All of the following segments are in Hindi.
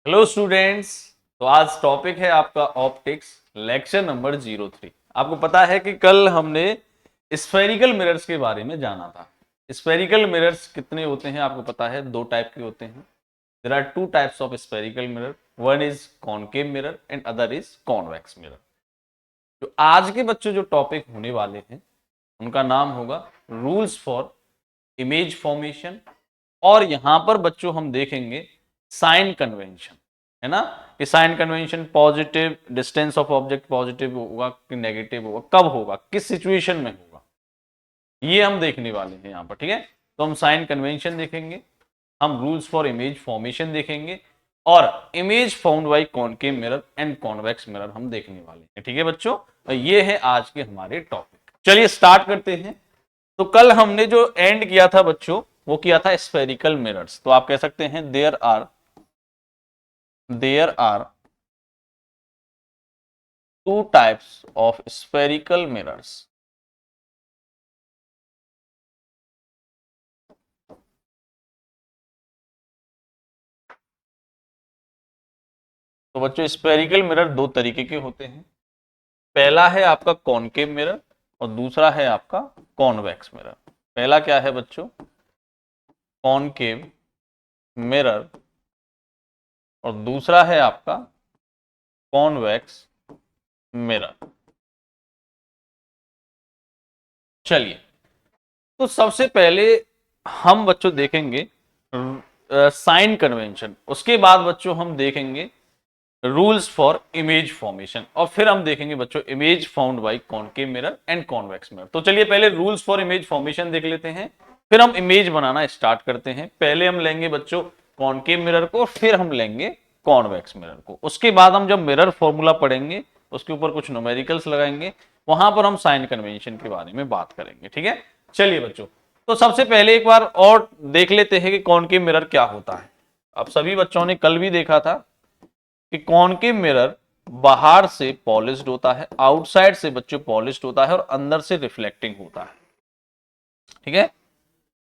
Hello students. तो आज टॉपिक है आपका ऑप्टिक्स, लेक्चर नंबर 03। आपको पता है कि कल हमने स्फेरिकल मिरर्स के बारे में जाना था। स्फेरिकल मिरर्स कितने होते हैं आपको पता है? दो टाइप के होते हैं। There are two types of spherical mirror, one is concave mirror and other is convex mirror. जो आज के बच्चों जो टॉपिक होने वाले हैं उनका नाम होगा रूल्स फॉर इमेज फॉर्मेशन, और यहां पर बच्चों हम देखेंगे साइन कन्वेंशन, है ना? कि sign convention positive, distance of object positive होगा कि नेगेटिव होगा, कब होगा, किस सिचुएशन में होगा, ये हम देखने वाले हैं यहाँ पर। ठीक है, तो हम साइन कन्वेंशन देखेंगे, हम रूल्स फॉर इमेज फॉर्मेशन देखेंगे, और image found by concave mirror and convex mirror हम देखने वाले हैं। ठीक है बच्चों, ये है आज के हमारे टॉपिक। चलिए स्टार्ट करते हैं। तो कल हमने जो एंड किया था बच्चों, वो किया था स्फेरिकल मिरर्स। तो आप कह सकते हैं there are two types of spherical mirrors. तो बच्चों स्फेरिकल मिरर दो तरीके के होते हैं। पहला है आपका कॉनकेव मिरर और दूसरा है आपका कॉन्वेक्स मिरर। पहला क्या है बच्चों? कॉनकेव मिरर, और दूसरा है आपका कॉन्वेक्स मिरर। चलिए, तो सबसे पहले हम बच्चों देखेंगे साइन कन्वेंशन, उसके बाद बच्चों हम देखेंगे रूल्स फॉर इमेज फॉर्मेशन, और फिर हम देखेंगे बच्चों image found by concave mirror and convex mirror. तो चलिए पहले रूल्स फॉर इमेज फॉर्मेशन देख लेते हैं, फिर हम इमेज बनाना स्टार्ट करते हैं। पहले हम लेंगे बच्चों कॉनकेव मिरर को, फिर हम लेंगे कॉन्वेक्स मिरर को। उसके बाद हम जब मिरर फॉर्मूला पढ़ेंगे उसके ऊपर कुछ न्यूमेरिकल्स लगाएंगे, वहां पर हम साइन कन्वेंशन के बारे में बात करेंगे। ठीक है, चलिए बच्चों, तो सबसे पहले एक बार और देख लेते हैं कि कॉनकेव मिरर क्या होता है। अब सभी बच्चों ने कल भी देखा था कि कॉनकेव मिरर बाहर से पॉलिश्ड होता है, आउटसाइड से बच्चों पॉलिश्ड होता है, और अंदर से रिफ्लेक्टिंग होता है। ठीक है,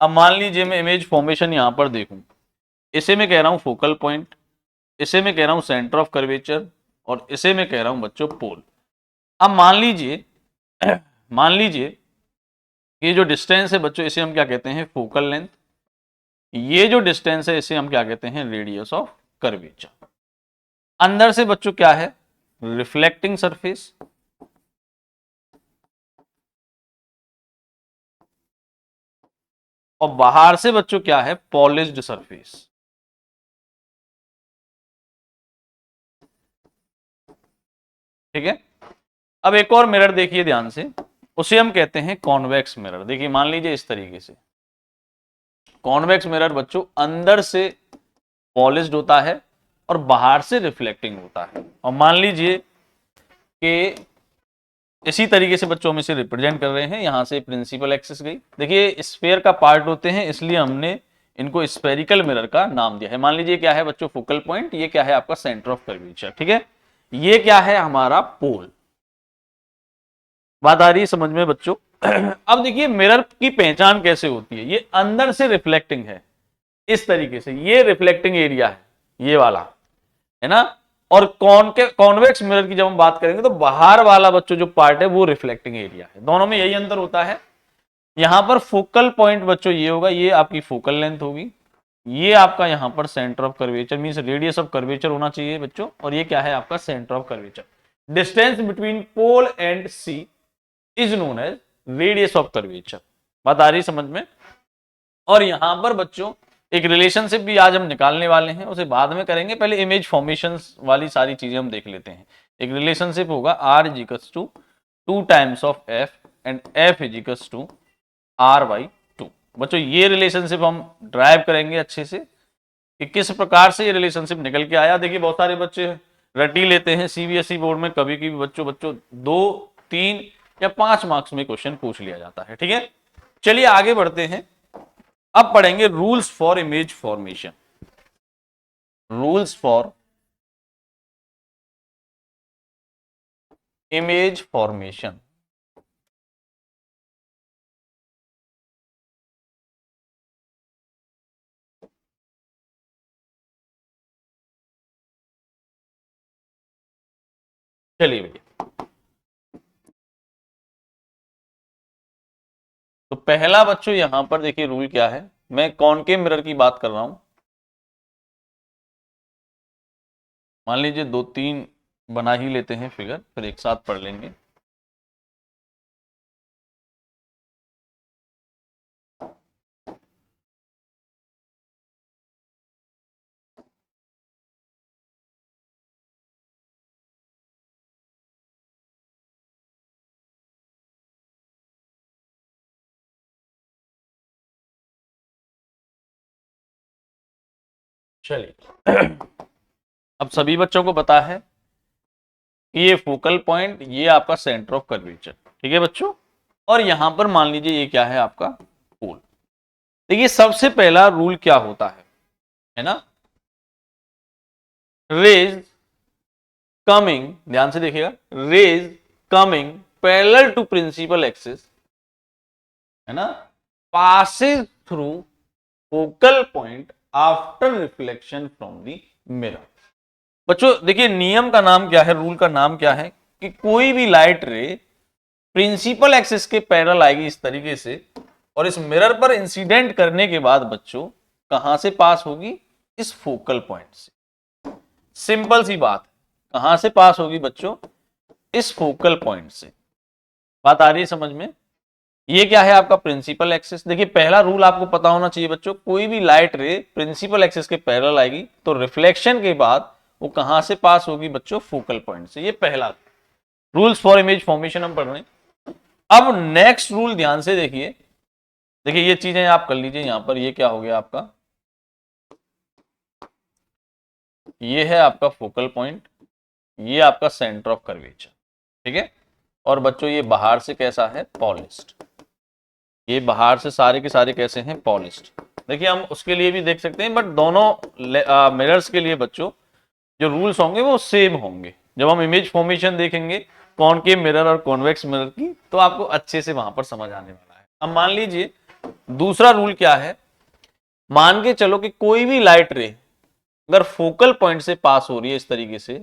अब मान लीजिए मैं इमेज फॉर्मेशन यहां पर देखूं, इसे मैं कह रहा हूं फोकल पॉइंट, इसे मैं कह रहा हूं सेंटर ऑफ कर्वेचर, और इसे मैं कह रहा हूं बच्चों पोल। अब मान लीजिए ये जो डिस्टेंस है बच्चों, इसे हम क्या कहते हैं? Focal length. ये जो डिस्टेंस है इसे हम क्या कहते हैं? Radius of curvature. अंदर से बच्चों क्या है? रिफ्लेक्टिंग सरफेस, और बाहर से बच्चों क्या है? Polished surface. ठीक है, अब एक और मिरर देखिए ध्यान से, उसे हम कहते हैं कॉन्वेक्स मिरर। देखिए मान लीजिए इस तरीके से, कॉन्वेक्स मिरर बच्चों अंदर से पॉलिश्ड होता है और बाहर से रिफ्लेक्टिंग होता है। और मान लीजिए कि इसी तरीके से बच्चों हम इसे रिप्रेजेंट कर रहे हैं, यहां से प्रिंसिपल एक्सिस गई। देखिए स्फेयर का पार्ट होते हैं, इसलिए हमने इनको स्फेरिकल मिरर का नाम दिया है। मान लीजिए क्या है बच्चों? Focal point. ये क्या है? आपका सेंटर ऑफ कर्वेचर। ठीक है, ये क्या है? हमारा पोल। बात आ रही है समझ में बच्चों? अब देखिए मिरर की पहचान कैसे होती है। ये अंदर से रिफ्लेक्टिंग है, इस तरीके से ये रिफ्लेक्टिंग एरिया है, ये वाला, है ना? और कॉन्वेक्स मिरर की जब हम बात करेंगे तो बाहर वाला बच्चों जो पार्ट है वो रिफ्लेक्टिंग एरिया है। दोनों में यही अंतर होता है। यहां पर फोकल पॉइंट बच्चों ये होगा, ये आपकी फोकल लेंथ होगी, ये आपका यहां पर centre of curvature means radius of curvature होना चाहिए बच्चों, और ये क्या है? आपका centre of curvature. Distance between pole and C is known as radius of curvature. बात आ रही समझ में? और यहां पर बच्चों एक रिलेशनशिप भी आज हम निकालने वाले हैं, उसे बाद में करेंगे, पहले इमेज फॉर्मेशन वाली सारी चीजें हम देख लेते हैं। एक रिलेशनशिप होगा R is equals to 2 times of F and F is equals to R/2। बच्चों ये रिलेशनशिप हम ड्राइव करेंगे अच्छे से कि किस प्रकार से ये रिलेशनशिप निकल के आया। देखिए बहुत सारे बच्चे रटी लेते हैं सीबीएसई बोर्ड में, कभी कभी बच्चों बच्चों 2, 3 या 5 मार्क्स में क्वेश्चन पूछ लिया जाता है। ठीक है, चलिए आगे बढ़ते हैं। अब पढ़ेंगे rules for image formation. Rules for image formation. चलिए भैया, तो पहला बच्चों यहां पर देखिए रूल क्या है, मैं कॉनकेव मिरर की बात कर रहा हूं। मान लीजिए 2-3 बना ही लेते हैं फिगर, फिर एक साथ पढ़ लेंगे। चलिए अब सभी बच्चों को पता है कि ये फोकल पॉइंट, ये आपका सेंटर ऑफ कर्वेचर, ठीक है बच्चों। और यहां पर मान लीजिए ये क्या है आपका पोल। देखिए सबसे पहला रूल क्या होता है ना, रेज कमिंग, ध्यान से देखिएगा, rays coming parallel to principal axis, है ना, passes through focal point after reflection from the mirror. बच्चों देखिए नियम का नाम क्या है, रूल का नाम क्या है, कि कोई भी लाइट रे प्रिंसिपल एक्सिस के पैरेलल आएगी इस तरीके से, और इस मिरर पर इंसिडेंट करने के बाद बच्चों कहां से पास होगी, इस फोकल पॉइंट से। सिंपल सी बात, कहां से पास होगी बच्चों, इस फोकल पॉइंट से। बात आ रही है समझ में। ये क्या है आपका प्रिंसिपल एक्सिस। देखिए पहला रूल आपको पता होना चाहिए बच्चों, कोई भी लाइट रे प्रिंसिपल एक्सिस के पैरेलल आएगी तो रिफ्लेक्शन के बाद वो कहां से पास होगी बच्चों, फोकल पॉइंट से। ये पहला रूल्स फॉर इमेज फॉर्मेशन हम पढ़ रहे हैं। अब नेक्स्ट रूल ध्यान से देखिए, देखिए ये चीजें आप कर लीजिए यहां पर। ये क्या हो गया आपका, ये है आपका फोकल पॉइंट, ये आपका सेंटर ऑफ कर्वेचर, ठीक है। और बच्चों ये बाहर से कैसा है, पॉलिश्ड। ये बाहर से सारे के सारे कैसे हैं, पॉलिश्ड। देखिए हम उसके लिए भी देख सकते हैं, बट दोनों मिरर्स के लिए बच्चों जो रूल्स होंगे वो सेम होंगे। जब हम इमेज फॉर्मेशन देखेंगे कॉनकेव मिरर और कॉन्वेक्स मिरर की, तो आपको अच्छे से वहां पर समझ आने वाला है। अब मान लीजिए दूसरा रूल क्या है, मान के चलो कि कोई भी लाइट रे अगर फोकल पॉइंट से पास हो रही है इस तरीके से,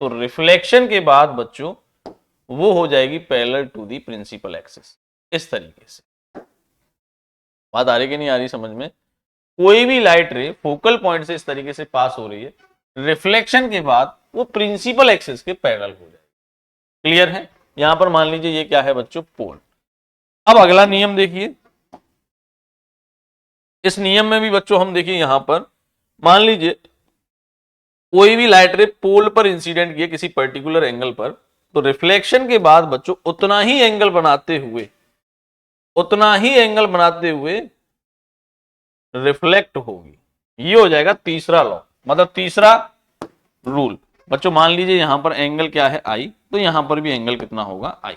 तो रिफ्लेक्शन के बाद बच्चों वो हो जाएगी parallel to the principal axis, इस तरीके से। बात आ रही कि नहीं आ रही समझ में। कोई भी लाइट रे फोकल पॉइंट से इस तरीके से पास हो रही है, रिफ्लेक्शन के बाद वो प्रिंसिपल एक्सिस के पैरेलल हो जाएगी। क्लियर है। यहां पर मान लीजिए ये क्या है बच्चों, पोल। अब अगला नियम देखिए, इस नियम में भी बच्चों हम देखिए यहां पर मान लीजिए कोई भी लाइट रे पोल पर इंसिडेंट किए किसी पर्टिकुलर एंगल पर, तो रिफ्लेक्शन के बाद बच्चों उतना ही एंगल बनाते हुए रिफ्लेक्ट होगी। ये हो जाएगा तीसरा लॉ, मतलब तीसरा रूल। बच्चों मान लीजिए यहां पर एंगल क्या है, आई, तो यहां पर भी एंगल कितना होगा, आई।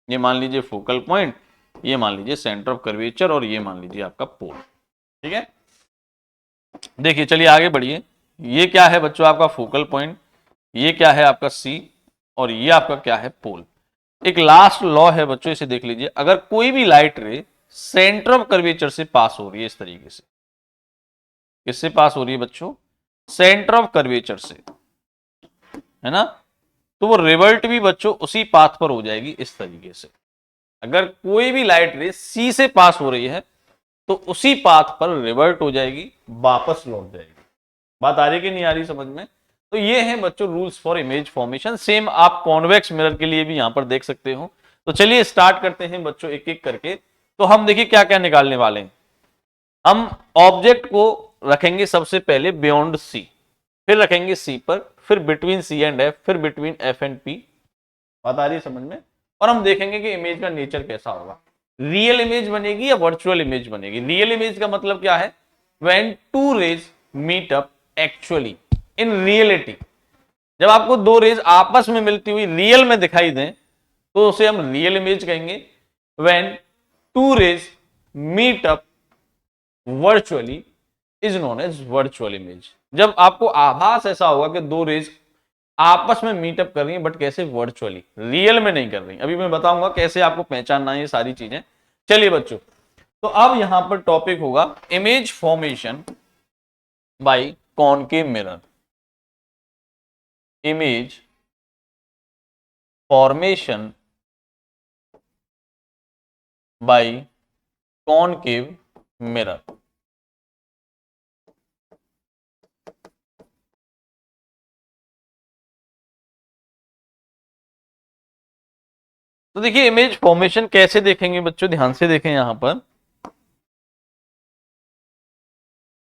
ये मान लीजिए फोकल पॉइंट, ये मान लीजिए सेंटर ऑफ कर्वेचर, और ये मान लीजिए आपका पोल, ठीक है। देखिए चलिए आगे बढ़िए। ये क्या है बच्चों आपका फोकल पॉइंट, ये क्या है आपका सी, और ये आपका क्या है, पोल। एक लास्ट लॉ है बच्चों, इसे देख लीजिए। अगर कोई भी लाइट रे सेंटर ऑफ कर्वेचर से पास हो रही है इस तरीके से, किससे पास हो रही है बच्चों, सेंटर ऑफ कर्वेचर से, है ना, तो वो रिवर्ट भी बच्चों उसी पाथ पर हो जाएगी इस तरीके से। अगर कोई भी लाइट रे सी से पास हो रही है तो उसी पाथ पर रिवर्ट हो जाएगी, वापस लौट जाएगी। बात आ रही कि नहीं आ रही समझ में। तो ये है बच्चों rules for image formation. Same आप कॉन्वेक्स मिरर के लिए भी यहां पर देख सकते हो। तो चलिए स्टार्ट करते हैं बच्चों एक एक करके। तो हम देखिए क्या क्या निकालने वाले हैं। हम ऑब्जेक्ट को रखेंगे सबसे पहले बियॉन्ड सी, फिर रखेंगे सी पर, फिर बिटवीन सी एंड एफ, फिर बिटवीन एफ एंड पी। बात आ रही है समझ में। और हम देखेंगे कि इमेज का नेचर कैसा होगा, रियल इमेज बनेगी या वर्चुअल इमेज बनेगी। रियल इमेज का मतलब क्या है, when two rays meet up actually in reality. जब आपको दो रेज आपस में मिलती हुई रियल में दिखाई दें तो उसे हम रियल इमेज कहेंगे। When two rays meet up virtually is known as virtual image. जब आपको आभास ऐसा होगा कि दो रेज आपस में मीटअप कर रही हैं, बट कैसे, वर्चुअली, रियल में नहीं कर रही। अभी मैं बताऊंगा कैसे आपको पहचानना है ये सारी चीजें। चलिए बच्चों, तो अब यहां पर टॉपिक होगा image formation by concave mirror. Image formation by concave mirror. तो देखिए इमेज फॉर्मेशन कैसे देखेंगे बच्चों, ध्यान से देखें यहां पर।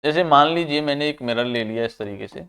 जैसे मान लीजिए मैंने एक मिरर ले लिया इस तरीके से,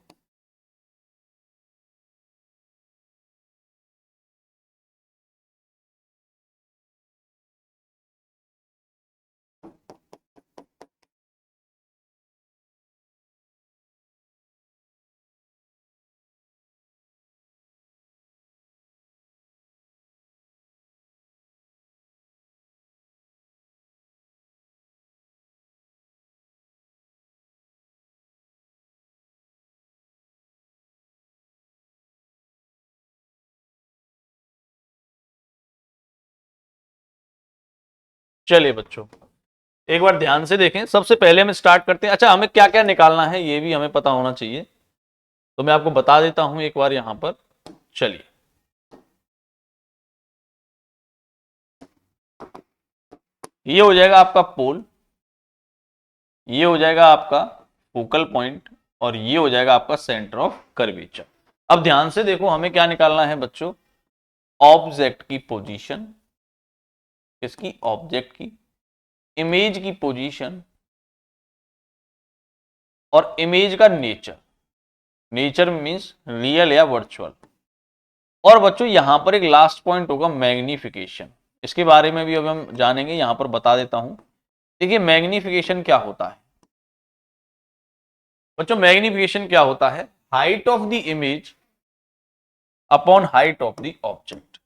चलिए बच्चों एक बार ध्यान से देखें। सबसे पहले हम स्टार्ट करते हैं। अच्छा, हमें क्या क्या निकालना है ये भी हमें पता होना चाहिए, तो मैं आपको बता देता हूं एक बार यहां पर। चलिए, ये हो जाएगा आपका पोल, ये हो जाएगा आपका फोकल पॉइंट, और ये हो जाएगा आपका सेंटर ऑफ कर्वेचर। अब ध्यान से देखो हमें क्या निकालना है बच्चों, ऑब्जेक्ट की पोजीशन, किसकी, ऑब्जेक्ट की, इमेज की पोजीशन, और इमेज का नेचर। नेचर मींस रियल या वर्चुअल। और बच्चों यहां पर एक लास्ट पॉइंट होगा मैग्निफिकेशन, इसके बारे में भी अब हम जानेंगे, यहां पर बता देता हूं। देखिए मैग्निफिकेशन क्या होता है बच्चों, मैग्निफिकेशन क्या होता है, height of the image upon height of the object,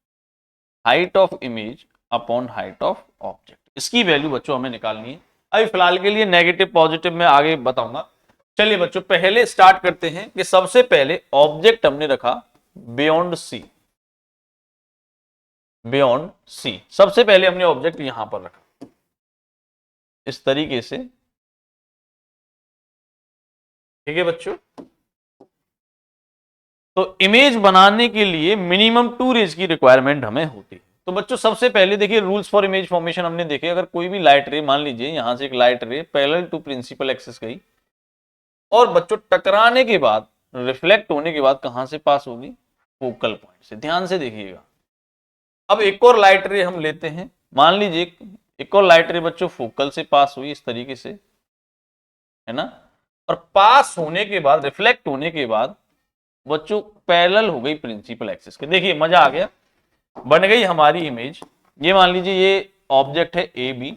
height of image upon height of object, इसकी वैल्यू बच्चों हमें निकालनी है। अभी फिलहाल के लिए नेगेटिव पॉजिटिव में आगे बताऊंगा। चलिए बच्चों पहले स्टार्ट करते हैं कि सबसे पहले ऑब्जेक्ट हमने रखा बियॉन्ड सी, बियॉन्ड सी, सबसे पहले हमने ऑब्जेक्ट यहां पर रखा इस तरीके से, ठीक है बच्चों। तो इमेज बनाने के लिए मिनिमम 2 रेज की रिक्वायरमेंट हमें होती है। तो बच्चों सबसे पहले देखिए रूल्स फॉर इमेज फॉर्मेशन हमने देखे। अगर कोई भी लाइट रे, मान लीजिए यहां से एक light ray parallel to principal axis गई, और बच्चों टकराने के बाद, रिफ्लेक्ट होने के बाद कहां से पास होगी, फोकल पॉइंट से। ध्यान से देखिएगा। अब एक और लाइट रे हम लेते हैं, मान लीजिए एक और लाइट रे बच्चों फोकल से पास हुई इस तरीके से, है ना, और पास होने के बाद, रिफ्लेक्ट होने के बाद बच्चों पैरेलल हो गई प्रिंसिपल एक्सिस के। देखिए मजा आ गया, बन गई हमारी इमेज। ये मान लीजिए ये ऑब्जेक्ट है ए बी,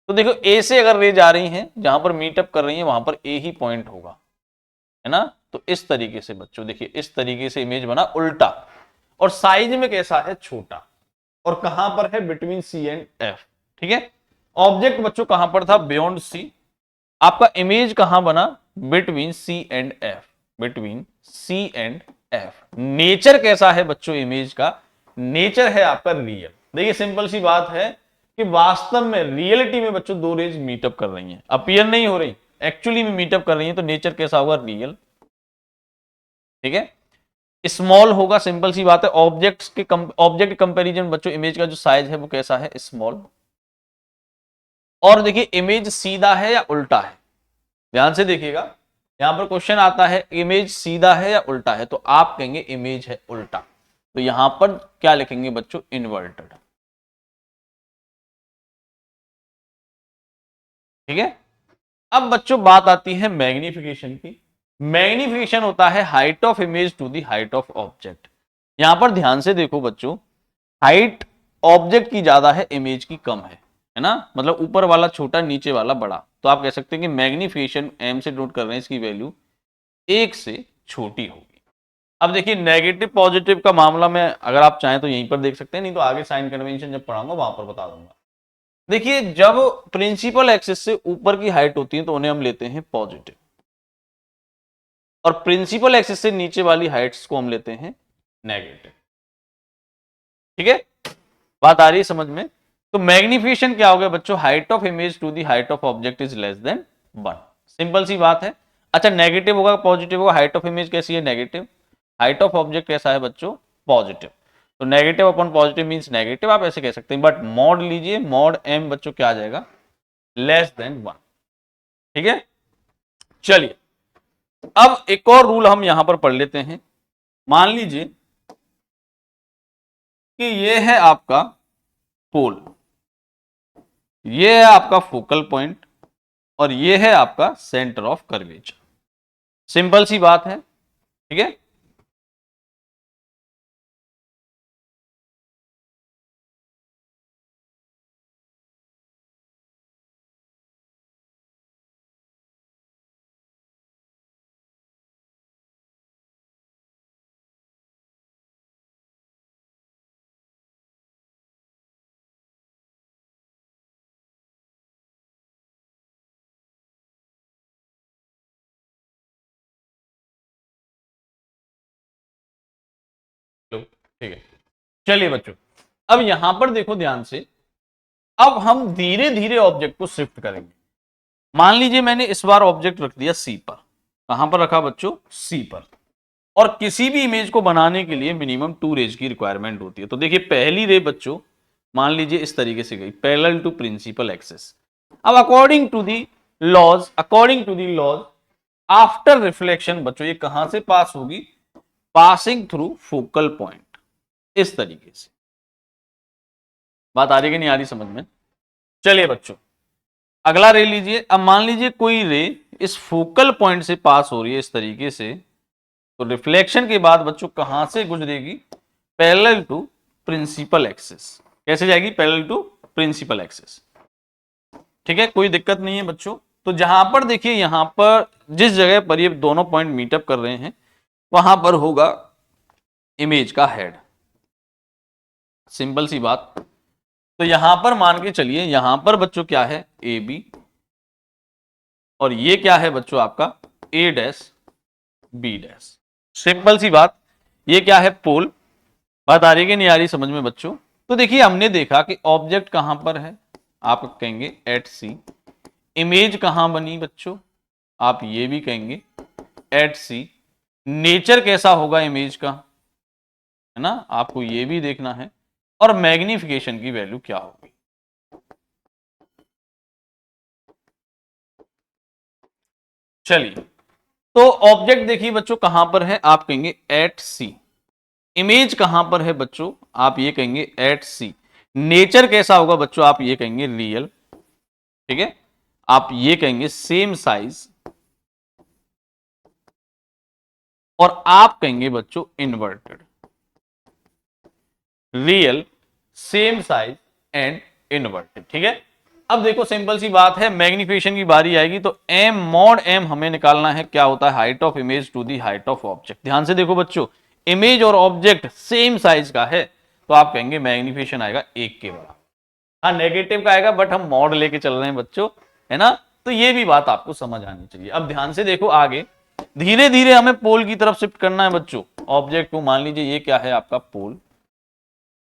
तो देखो ए से अगर रे जा रही हैं, जहां पर मीटअप कर रही है वहां पर ए ही पॉइंट होगा, है ना। तो इस तरीके से बच्चों देखिए, इस तरीके से इमेज बना उल्टा, और साइज में कैसा है, छोटा, और कहां पर है, बिटवीन सी एंड एफ, ठीक है। ऑब्जेक्ट बच्चों कहां पर था, बियॉन्ड सी, आपका इमेज कहां बना, between C and F, between C and F. Nature कैसा है बच्चों इमेज का, नेचर है आपका रियल। देखिए सिंपल सी बात है कि वास्तव में रियलिटी में बच्चों दो रेज मीटअप कर रही हैं, अपीयर नहीं हो रही, एक्चुअली में मीटअप कर रही हैं, तो नेचर कैसा होगा, रियल, ठीक है। स्मॉल होगा, सिंपल सी बात है। ऑब्जेक्ट कंपैरिजन बच्चों इमेज का जो साइज है वो कैसा है, स्मॉल। और देखिए इमेज सीधा है या उल्टा है, ध्यान से देखिएगा। यहां पर क्वेश्चन आता है इमेज सीधा है या उल्टा है, तो आप कहेंगे इमेज है उल्टा, तो यहां पर क्या लिखेंगे बच्चों, इन्वर्टेड, ठीक है। अब बच्चों बात आती है मैग्निफिकेशन की। मैग्निफिकेशन होता है height of image to the height of object. यहां पर ध्यान से देखो बच्चों, हाइट ऑब्जेक्ट की ज्यादा है, इमेज की कम है ना, मतलब ऊपर वाला छोटा, नीचे वाला बड़ा। तो आप कह सकते हैं कि मैग्निफिकेशन एम से नोट कर रहे हैं, इसकी वैल्यू 1 से छोटी होगी। अब देखिए नेगेटिव पॉजिटिव का मामला में अगर आप चाहें तो यहीं पर देख सकते हैं, नहीं तो आगे साइन कन्वेंशन जब पढ़ाऊंगा वहां पर बता दूंगा। देखिए जब प्रिंसिपल एक्सिस से ऊपर की हाइट होती है तो उन्हें हम लेते हैं पॉजिटिव, और प्रिंसिपल एक्सिस से नीचे वाली हाइट्स को हम लेते हैं नेगेटिव, ठीक है। बात आ रही है समझ में। तो मैग्निफिकेशन क्या हो गया बच्चों, height of image to the height of object is less than 1, simple सी बात है। अच्छा नेगेटिव होगा पॉजिटिव होगा, हाइट ऑफ इमेज कैसी है, नेगेटिव, हाइट ऑफ ऑब्जेक्ट कैसा है बच्चों, पॉजिटिव। तो negative upon positive means negative, आप ऐसे कह सकते हैं, बट मॉड लीजिए, मॉड m बच्चों क्या आ जाएगा, लेस देन 1। ठीक है, चलिए अब एक और रूल हम यहां पर पढ़ लेते हैं। मान लीजिए कि ये है आपका पोल, ये है आपका फोकल पॉइंट, और ये है आपका सेंटर ऑफ कर्वेचर। सिंपल सी बात है, ठीक है। ठीक है, चलिए बच्चों, अब यहां पर देखो ध्यान से, अब हम धीरे धीरे ऑब्जेक्ट को शिफ्ट करेंगे। मान लीजिए मैंने इस बार ऑब्जेक्ट रख दिया सी पर। कहां पर रखा बच्चों, सी पर। और किसी भी इमेज को बनाने के लिए मिनिमम 2 रेज की रिक्वायरमेंट होती है। तो देखिए पहली रे बच्चों मान लीजिए इस तरीके से गई, पैरेलल टू प्रिंसिपल एक्सिस। अब according to the laws after reflection बच्चों ये कहां से पास होगी, पासिंग थ्रू फोकल पॉइंट, इस तरीके से। बात आ रही कि नहीं आ रही समझ में? चलिए बच्चों अगला रे लीजिए। अब मान लीजिए कोई रे इस फोकल पॉइंट से पास हो रही है इस तरीके से, तो रिफ्लेक्शन के बाद बच्चों कहां से गुजरेगी, पैरेलल टू प्रिंसिपल एक्सिस। कैसे जाएगी, पैरेलल टू प्रिंसिपल एक्सिस। ठीक है, कोई दिक्कत नहीं है बच्चों। तो जहां पर देखिए, यहां पर जिस जगह पर ये दोनों पॉइंट मीटअप कर रहे हैं वहां पर होगा इमेज का हेड। सिंपल सी बात। तो यहां पर मान के चलिए, यहां पर बच्चों क्या है, ए बी, और ये क्या है बच्चों आपका ए डैश बी डैश। सिंपल सी बात। ये क्या है, पोल। बात आ रही है कि नहीं आ रही समझ में बच्चों? तो देखिए हमने देखा कि ऑब्जेक्ट कहां पर है, आप कहेंगे एट सी। इमेज कहां बनी बच्चों, आप ये भी कहेंगे एट सी। नेचर कैसा होगा इमेज का, है ना, आपको ये भी देखना है। और मैग्निफिकेशन की वैल्यू क्या होगी। चलिए, तो ऑब्जेक्ट देखिए बच्चों कहां पर है, आप कहेंगे एट सी। इमेज कहां पर है बच्चों, आप ये कहेंगे एट सी। नेचर कैसा होगा बच्चों, आप ये कहेंगे रियल। ठीक है, आप ये कहेंगे सेम साइज, और आप कहेंगे बच्चों inverted. Real, same size and inverted. ठीक है, अब देखो सिंपल सी बात है, मैग्निफिकेशन की बारी आएगी तो m मॉड m हमें निकालना है, क्या होता है, height of image to the height of object. ध्यान से देखो बच्चों, इमेज और ऑब्जेक्ट सेम साइज का है तो आप कहेंगे मैग्निफिकेशन आएगा 1 के बराबर। हाँ नेगेटिव का आएगा, बट हम मॉड लेके चल रहे हैं बच्चों, है ना। तो ये भी बात आपको समझ आनी चाहिए। अब ध्यान से देखो आगे, धीरे धीरे हमें पोल की तरफ शिफ्ट करना है बच्चों। ऑब्जेक्ट को मान लीजिए ये क्या है आपका पोल,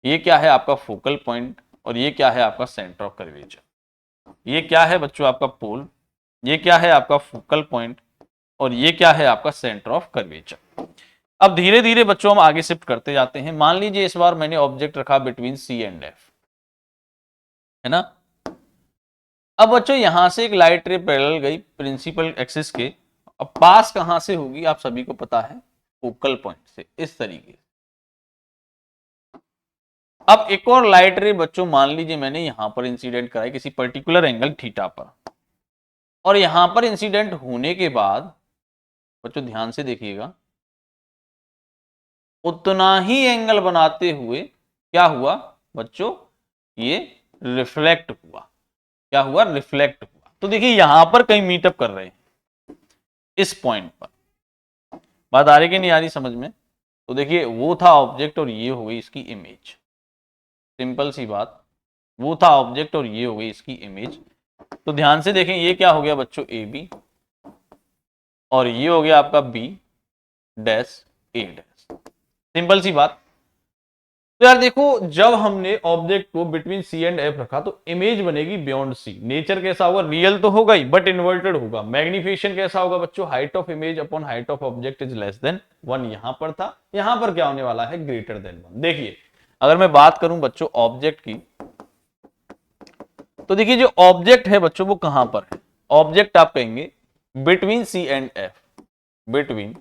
ये क्या है आपका फोकल पॉइंट, और ये क्या है आपका सेंटर ऑफ कर्वेचर। ये क्या है बच्चों आपका पोल, ये क्या है आपका फोकल पॉइंट, और ये क्या है आपका सेंटर ऑफ कर्वेचर। अब धीरे धीरे बच्चों हम आगे शिफ्ट करते जाते हैं। मान लीजिए इस बार मैंने ऑब्जेक्ट रखा बिटवीन सी एंड एफ, है ना। अब बच्चों यहां से एक लाइट रे पैरेलल गई प्रिंसिपल एक्सिस के। अब पास कहां से होगी, आप सभी को पता है, फोकल पॉइंट से, इस तरीके। अब एक और लाइट रे बच्चों मान लीजिए मैंने यहां पर इंसिडेंट कराई किसी पर्टिकुलर एंगल थीटा पर, और यहां पर इंसिडेंट होने के बाद बच्चों ध्यान से देखिएगा, उतना ही एंगल बनाते हुए क्या हुआ बच्चों, ये रिफ्लेक्ट हुआ। क्या हुआ, रिफ्लेक्ट हुआ। तो देखिए यहां पर कहीं मीटअप कर रहे हैं इस पॉइंट पर। बात आ रही कि नहीं आ रही समझ में? तो देखिए वो था ऑब्जेक्ट और ये हो गई इसकी इमेज। सिंपल सी बात, वो था ऑब्जेक्ट और ये हो गई इसकी इमेज। तो ध्यान से देखें, ये क्या हो गया बच्चों, ए बी, और ये हो गया आपका बी डैश ए डैश। सिंपल सी बात। तो यार देखो, जब हमने ऑब्जेक्ट को बिटवीन सी एंड एफ रखा तो इमेज बनेगी बियॉन्ड सी। नेचर कैसा होगा, रियल तो होगा ही बट इन्वर्टेड होगा। मैग्निफिकेशन कैसा होगा बच्चों, height of image upon height of object is less than 1 यहां पर था, यहां पर क्या होने वाला है, ग्रेटर देन 1। देखिए अगर मैं बात करूं बच्चों ऑब्जेक्ट की, तो देखिए जो ऑब्जेक्ट है बच्चों वो कहां पर है, ऑब्जेक्ट आप कहेंगे between C and F, between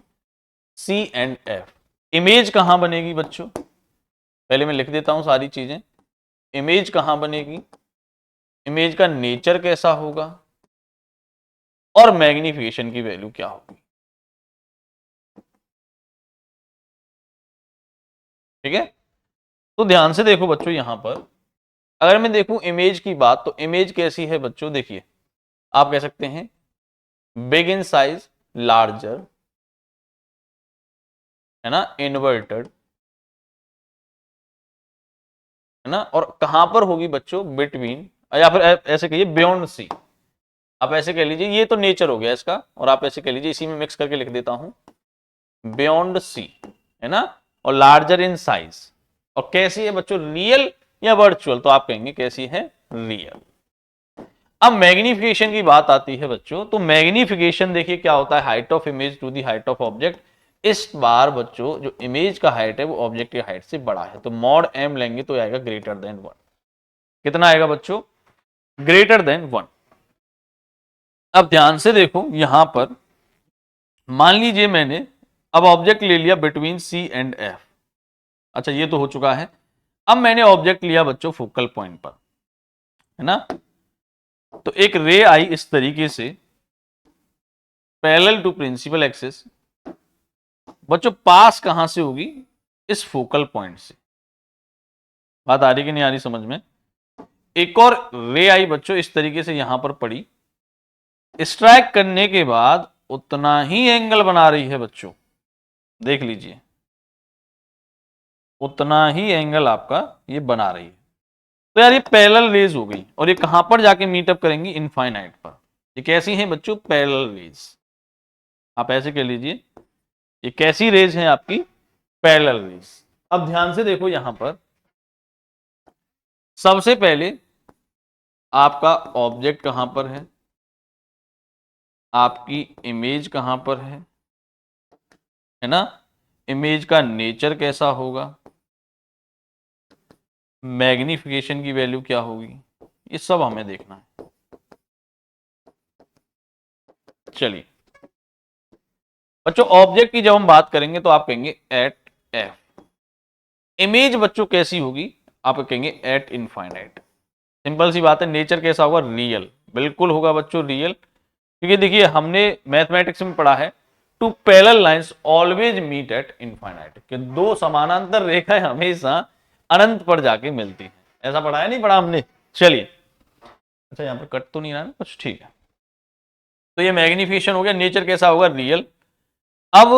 C and F. Image कहां बनेगी बच्चों, पहले मैं लिख देता हूं सारी चीजें। इमेज कहां बनेगी, इमेज का नेचर कैसा होगा, और मैग्निफिकेशन की वैल्यू क्या होगी। ठीक है, तो ध्यान से देखो बच्चों, यहां पर अगर मैं देखूं इमेज की बात, तो इमेज कैसी है बच्चों, देखिए आप कह सकते हैं बिग इन साइज, लार्जर, है ना, इन्वर्टेड, है ना, और कहां पर होगी बच्चों, बिटवीन, या फिर ऐसे कहिए बियॉन्ड सी। आप ऐसे कह लीजिए, ये तो नेचर हो गया इसका, और आप ऐसे कह लीजिए, इसी में मिक्स करके लिख देता हूं बियॉन्ड सी, है ना, और लार्जर इन साइज। और कैसी है बच्चों, रियल या वर्चुअल, तो आप कहेंगे कैसी है, रियल। अब मैग्निफिकेशन की बात आती है बच्चों, तो मैग्निफिकेशन देखिए क्या होता है, height of image to the height of object. इस बार बच्चों जो इमेज का हाइट है वो ऑब्जेक्ट की हाइट से बड़ा है, तो मॉड एम लेंगे तो आएगा ग्रेटर देन 1। कितना आएगा बच्चों, ग्रेटर देन 1। अब ध्यान से देखो यहां पर, मान लीजिए मैंने अब ऑब्जेक्ट ले लिया बिटवीन सी एंड एफ। अच्छा ये तो हो चुका है। अब मैंने ऑब्जेक्ट लिया बच्चों फोकल पॉइंट पर, है ना, तो एक रे आई इस तरीके से पैरेलल टू प्रिंसिपल एक्सिस। बच्चों पास कहां से होगी, इस फोकल पॉइंट से। बात आ रही कि नहीं आ रही समझ में। एक और रे आई बच्चों इस तरीके से यहां पर पड़ी, स्ट्राइक करने के बाद उतना ही एंगल बना रही है बच्चों, देख लीजिए उतना ही एंगल आपका ये बना रही है। तो यार ये पैरेलल रेज हो गई, और ये कहां पर जाके मीटअप करेंगी, इनफाइनाइट पर। ये कैसी हैं बच्चों, पैरेलल रेज। आप ऐसे कह लीजिए ये कैसी रेज है आपकी, पैरेलल रेज। अब ध्यान से देखो यहां पर, सबसे पहले आपका ऑब्जेक्ट कहां पर है, आपकी इमेज कहां पर है ना, इमेज का नेचर कैसा होगा, मैग्निफिकेशन की वैल्यू क्या होगी, ये सब हमें देखना है। चलिए बच्चों ऑब्जेक्ट की जब हम बात करेंगे तो आप कहेंगे एट एफ। इमेज बच्चों कैसी होगी, आप कहेंगे एट इनफाइनाइट। सिंपल सी बात है, नेचर कैसा होगा, रियल, बिल्कुल होगा बच्चों रियल। क्योंकि देखिए हमने मैथमेटिक्स में पढ़ा है two parallel lines always meet at infinite, कि दो समानांतर रेखाएं हमेशा अनंत पर जाके मिलती हैं। ऐसा पढ़ा है, नहीं पढ़ा हमने। चलिए, अच्छा यहाँ पर कट तो नहीं रहा ना कुछ, ठीक है। तो ये मैग्निफिकेशन हो गया, नेचर कैसा होगा, रियल। अब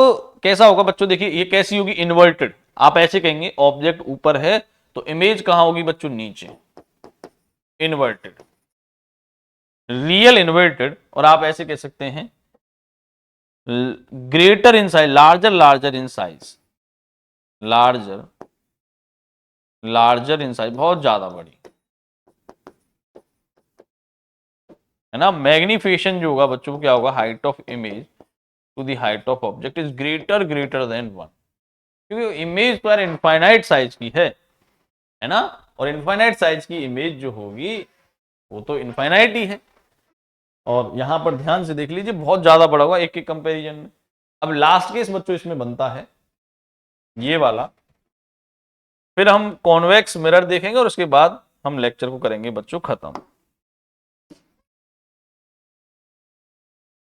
कैसा होगा बच्चों, देखिए ये कैसी होगी, इन्वर्टेड। आप ऐसे कहेंगे ऑब्जेक्ट ऊपर है तो इमेज कहां होगी बच्चों, नीचे, इन्वर्टेड, रियल इन्वर्टेड। और आप ऐसे कह सकते हैं greater in size, larger, larger in size, larger, larger in size, बहुत ज्यादा बड़ी, है ना। मैग्निफिकेशन जो होगा बच्चों क्या होगा, height of image to the height of object is greater greater than 1। क्योंकि इमेज तो यार इनफाइनाइट साइज की है ना, और इनफाइनाइट साइज की इमेज जो होगी वो तो इनफाइनाइट ही है। और यहां पर ध्यान से देख लीजिए बहुत ज्यादा बड़ा हुआ एक के कंपैरिजन में। अब लास्ट केस बच्चों इसमें बनता है ये वाला, फिर हम कॉन्वेक्स मिरर देखेंगे और उसके बाद हम लेक्चर को करेंगे बच्चों खत्म।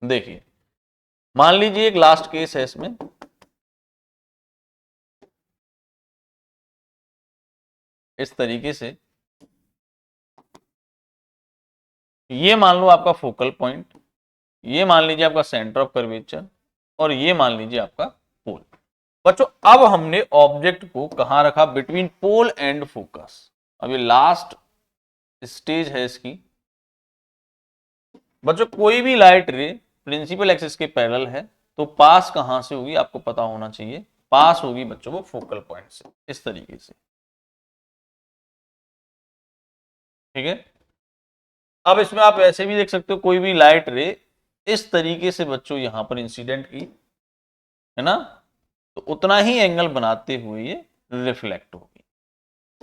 देखिए मान लीजिए एक लास्ट केस है इसमें, इस तरीके से ये मान लो आपका फोकल पॉइंट, ये मान लीजिए आपका सेंटर ऑफ कर्वेचर, और ये मान लीजिए आपका पोल। बच्चों अब हमने ऑब्जेक्ट को कहां रखा, बिटवीन पोल एंड फोकस। अब ये लास्ट स्टेज है इसकी। बच्चों कोई भी लाइट रे प्रिंसिपल एक्सिस के पैरेलल है तो पास कहां से होगी आपको पता होना चाहिए, पास होगी बच्चों वो फोकल पॉइंट से, इस तरीके से। ठीक है, अब इसमें आप ऐसे भी देख सकते हो कोई भी लाइट रे इस तरीके से बच्चों यहां पर इंसिडेंट की, है ना, तो उतना ही एंगल बनाते हुए ये रिफ्लेक्ट होगी।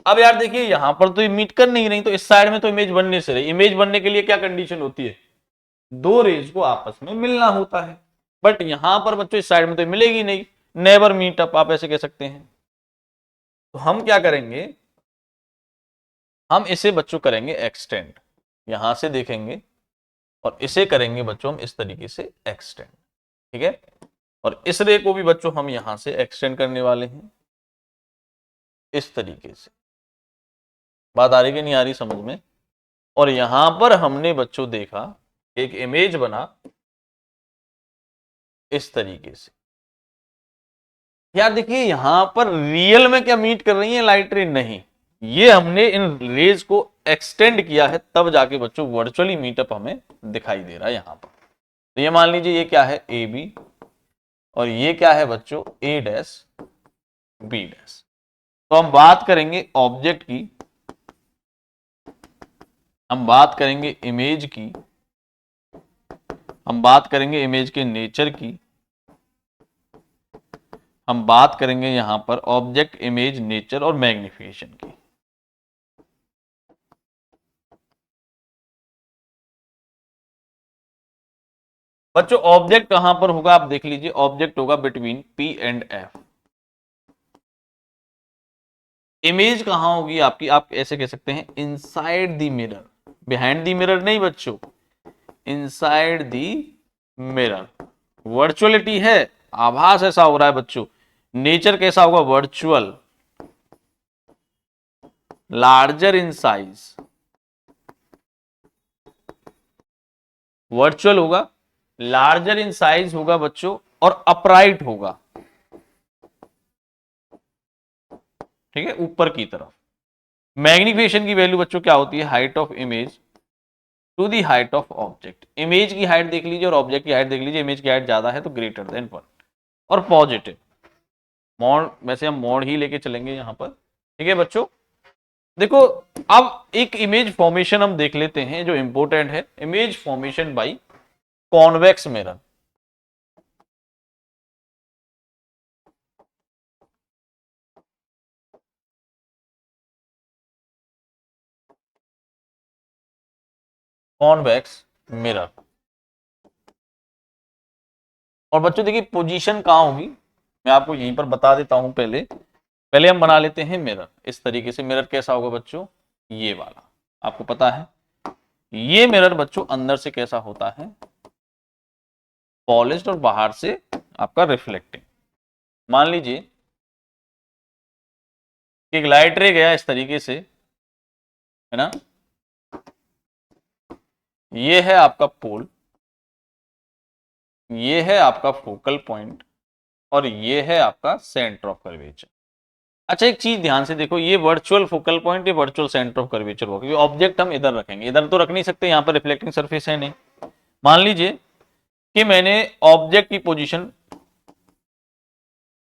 अब यार देखिए यहां पर तो ये मीट कर नहीं रही, तो इस साइड में तो इमेज बनने से रही। इमेज बनने के लिए क्या कंडीशन होती है, दो रेज को आपस में मिलना होता है, बट यहां पर बच्चों इस साइड में तो मिलेगी नहीं, नेवर मीट अप आप ऐसे कह सकते हैं। तो हम क्या करेंगे, हम इसे बच्चों करेंगे एक्सटेंड, यहां से देखेंगे और इसे करेंगे बच्चों हम इस तरीके से एक्सटेंड, ठीक है। और इस रे को भी बच्चों हम यहां से एक्सटेंड करने वाले हैं इस तरीके से। बात आ रही कि नहीं आ रही समझ में। और यहां पर हमने बच्चों देखा एक इमेज बना इस तरीके से। यार देखिए यहां पर रियल में क्या मीट कर रही है लाइट रे, नहीं, ये हमने इन रेज को एक्सटेंड किया है, तब जाके बच्चों वर्चुअली मीटअप हमें दिखाई दे रहा है यहां पर। तो ये मान लीजिए ये क्या है, ए बी, और ये क्या है बच्चों, ए डैश बी डैश। तो हम बात करेंगे ऑब्जेक्ट की, हम बात करेंगे इमेज की, हम बात करेंगे इमेज के नेचर की, हम बात करेंगे यहां पर ऑब्जेक्ट इमेज नेचर और मैग्निफिकेशन की। बच्चों ऑब्जेक्ट कहां पर होगा आप देख लीजिए, ऑब्जेक्ट होगा between P and F. Image कहां होगी आपकी, आप ऐसे कह सकते हैं inside the mirror, behind the mirror नहीं बच्चों, इनसाइड द मिरर। वर्चुअलिटी है, आभास ऐसा हो रहा है बच्चों। नेचर कैसा होगा, virtual, larger in size, virtual होगा, लार्जर इन साइज होगा बच्चों, और अपराइट होगा, ठीक है, ऊपर की तरफ। मैग्निफिकेशन की वैल्यू बच्चों क्या होती है, height of image to the height of object. Image की हाइट देख लीजिए और ऑब्जेक्ट की हाइट देख लीजिए, इमेज की हाइट ज्यादा है तो ग्रेटर देन 1। और पॉजिटिव मॉड, वैसे हम मॉड ही लेके चलेंगे यहां पर, ठीक है बच्चों। देखो अब एक इमेज फॉर्मेशन हम देख लेते हैं जो इंपॉर्टेंट है, image formation by convex mirror. Convex mirror. और बच्चों देखिए पोजीशन कहां होगी, मैं आपको यहीं पर बता देता हूं। पहले पहले हम बना लेते हैं मिरर इस तरीके से। मिरर कैसा होगा बच्चों, ये वाला, आपको पता है ये मिरर बच्चों अंदर से कैसा होता है, पॉलिश्ड, और बाहर से आपका रिफ्लेक्टिंग। मान लीजिए एक लाइट रे गया इस तरीके से, है ना, ये है आपका पोल, ये है आपका फोकल पॉइंट, और ये है आपका सेंटर ऑफ कर्वेचर। अच्छा एक चीज ध्यान से देखो, ये वर्चुअल फोकल पॉइंट, ये वर्चुअल सेंटर ऑफ कर्वेचर होगा, क्योंकि ऑब्जेक्ट हम इधर रखेंगे, इधर तो रख नहीं सकते, यहां पर रिफ्लेक्टिंग सरफेस है नहीं। मान लीजिए कि मैंने ऑब्जेक्ट की पोजीशन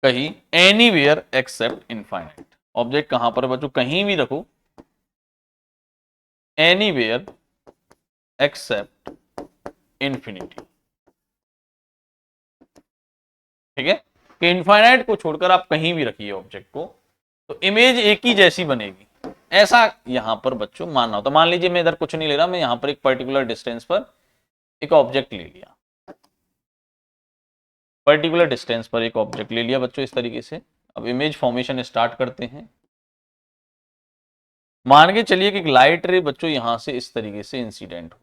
कही एनीवेयर एक्सेप्ट इनफाइनाइट। ऑब्जेक्ट कहां पर बच्चों, कहीं भी रखो, एनीवेयर एक्सेप्ट इन्फिनिटी, ठीक है, कि इनफाइनाइट को छोड़कर आप कहीं भी रखिए ऑब्जेक्ट को, तो इमेज एक ही जैसी बनेगी, ऐसा यहां पर बच्चों मानना होता। मान लीजिए मैं इधर कुछ नहीं ले रहा, मैं यहां पर एक पर्टिकुलर डिस्टेंस पर एक ऑब्जेक्ट ले लिया, पर्टिकुलर डिस्टेंस पर एक ऑब्जेक्ट ले लिया बच्चों इस तरीके से। अब इमेज फॉर्मेशन स्टार्ट करते हैं। मान के चलिए कि एक लाइट रे बच्चों यहां से इस तरीके से इंसिडेंट हुई,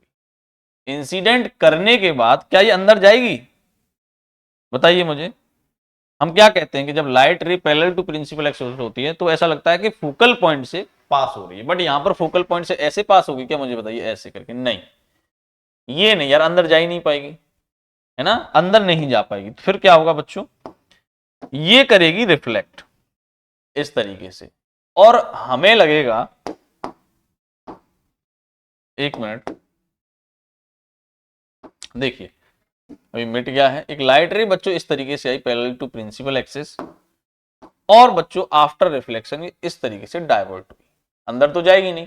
इंसिडेंट करने के बाद क्या ये अंदर जाएगी, बताइए मुझे। हम क्या कहते हैं कि जब light ray parallel to principal axis होती है तो ऐसा लगता है कि फोकल पॉइंट से पास हो रही है, बट यहां पर फोकल पॉइंट से ऐसे पास होगी क्या, मुझे बताइए, ऐसे करके नहीं, ये नहीं यार, अंदर जा ही नहीं पाएगी, है ना, अंदर नहीं जा पाएगी। तो फिर क्या होगा बच्चों, ये करेगी रिफ्लेक्ट इस तरीके से, और हमें लगेगा, एक मिनट देखिए, अभी मिट गया है। एक लाइट रे बच्चों इस तरीके से आई पैरेलल टू प्रिंसिपल एक्सिस, और बच्चों आफ्टर रिफ्लेक्शन इस तरीके से डाइवर्ट हुई, अंदर तो जाएगी नहीं,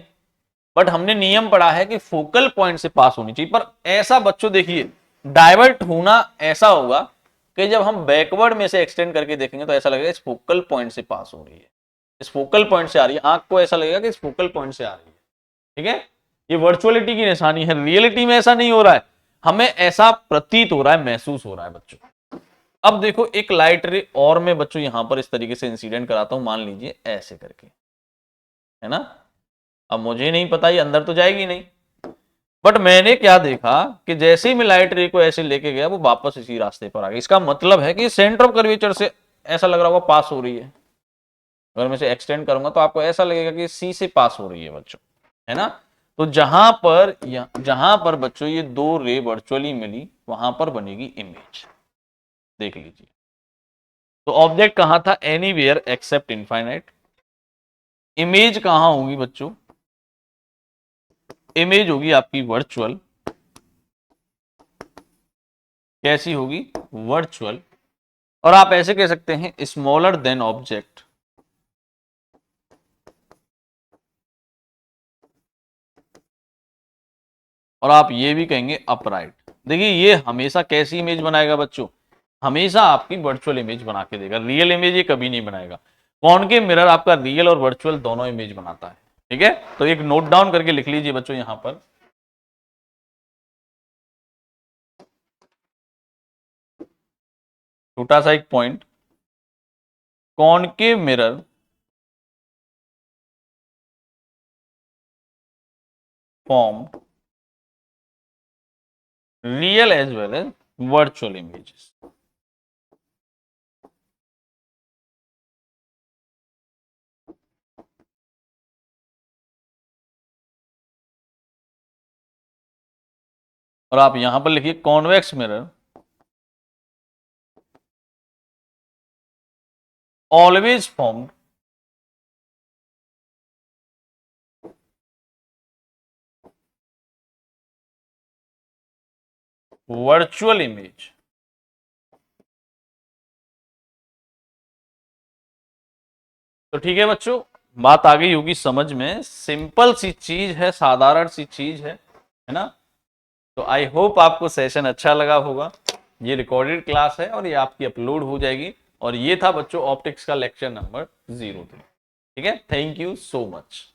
बट हमने नियम पढ़ा है कि फोकल पॉइंट से पास होनी चाहिए। पर ऐसा बच्चों देखिए डाइवर्ट होना ऐसा होगा कि जब हम बैकवर्ड में से एक्सटेंड करके देखेंगे तो ऐसा लगेगा इस फोकल पॉइंट से पास हो रही है, इस फोकल पॉइंट से आ रही है, आंख को ऐसा लगेगा कि इस फोकल पॉइंट से आ रही है, ठीक है। ये वर्चुअलिटी की निशानी है, रियलिटी में ऐसा नहीं हो रहा है, हमें ऐसा प्रतीत हो रहा है, महसूस हो रहा है बच्चों। अब देखो एक लाइट रे और मैं बच्चों यहां पर इस तरीके से इंसिडेंट कराता हूं, मान लीजिए ऐसे करके, है ना। अब मुझे नहीं पता ये अंदर तो जाएगी नहीं, बट मैंने क्या देखा कि जैसे ही मैं लाइट रे को ऐसे लेके गया वो वापस इसी रास्ते पर आ गई। इसका मतलब है कि सेंटर ऑफ कर्वेचर से ऐसा लग रहा होगा पास हो रही है। अगर मैं इसे एक्सटेंड करूंगा तो आपको ऐसा लगेगा कि सी से पास हो रही है बच्चों, है ना। तो जहां पर बच्चों ये दो रे वर्चुअली मिली वहां पर बनेगी इमेज, देख लीजिए। तो ऑब्जेक्ट कहां था, एनीवेयर एक्सेप्ट इनफाइनाइट। इमेज कहां होगी बच्चों, इमेज होगी आपकी वर्चुअल। कैसी होगी, वर्चुअल। और आप ऐसे कह सकते हैं स्मॉलर देन ऑब्जेक्ट, और आप ये भी कहेंगे अपराइट। देखिए ये हमेशा कैसी इमेज बनाएगा बच्चों, हमेशा आपकी वर्चुअल इमेज बना के देगा, रियल इमेज ये कभी नहीं बनाएगा। कॉनकेव मिरर आपका रियल और वर्चुअल दोनों इमेज बनाता है, ठीक है। तो एक नोट डाउन करके लिख लीजिए बच्चों यहां पर, छोटा सा एक point, concave mirror form real as well as virtual images. और आप यहां पर लिखिए convex mirror always formed virtual image. तो ठीक है बच्चों, बात आ गई होगी समझ में, सिंपल सी चीज है, साधारण सी चीज है ना। तो आई होप आपको सेशन अच्छा लगा होगा। ये रिकॉर्डेड क्लास है और ये आपकी अपलोड हो जाएगी। और ये था बच्चों ऑप्टिक्स का लेक्चर नंबर 03। ठीक है, थैंक यू सो मच।